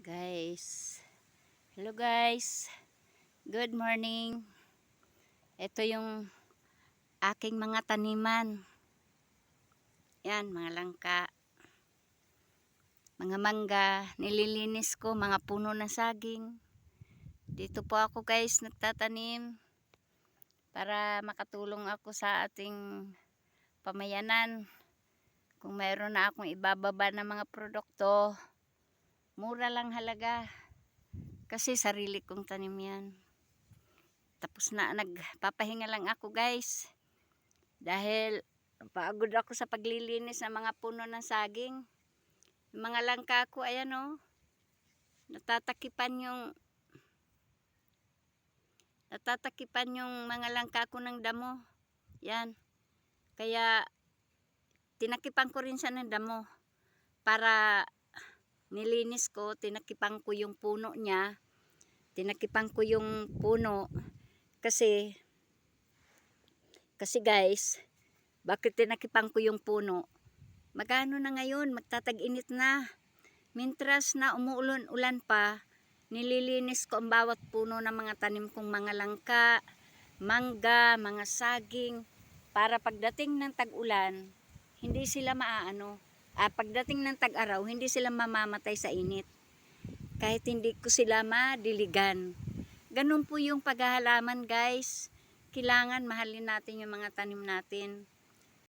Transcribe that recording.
Guys, hello guys, good morning. Ito yung aking mga taniman. Yan, mga langka, mga mangga, nililinis ko, mga puno ng saging. Dito po ako guys nagtatanim para makatulong ako sa ating pamayanan. Kung mayroon na akong ibababa ng mga produkto, mura lang halaga. Kasi sarili kong tanim yan. Tapos na, nagpapahinga lang ako guys. Dahil pagod ako sa paglilinis ng mga puno ng saging. Yung mga langka ko, ayan o. Natatakipan yung mga langka ko ng damo. Yan. Kaya tinakipan ko rin siya ng damo. Para nilinis ko, tinakipan ko yung puno niya. Tinakipan ko yung puno kasi guys, bakit tinakipan ko yung puno? Magano na ngayon, magtatag-init na. Mintras na umuulan-ulan pa, nililinis ko ang bawat puno ng mga tanim kong mga langka, mangga, mga saging, para pagdating ng tag-ulan, hindi sila pagdating ng tag-araw, hindi sila mamamatay sa init. Kahit hindi ko sila madiligan. Ganun po yung paghahalaman guys. Kailangan mahalin natin yung mga tanim natin.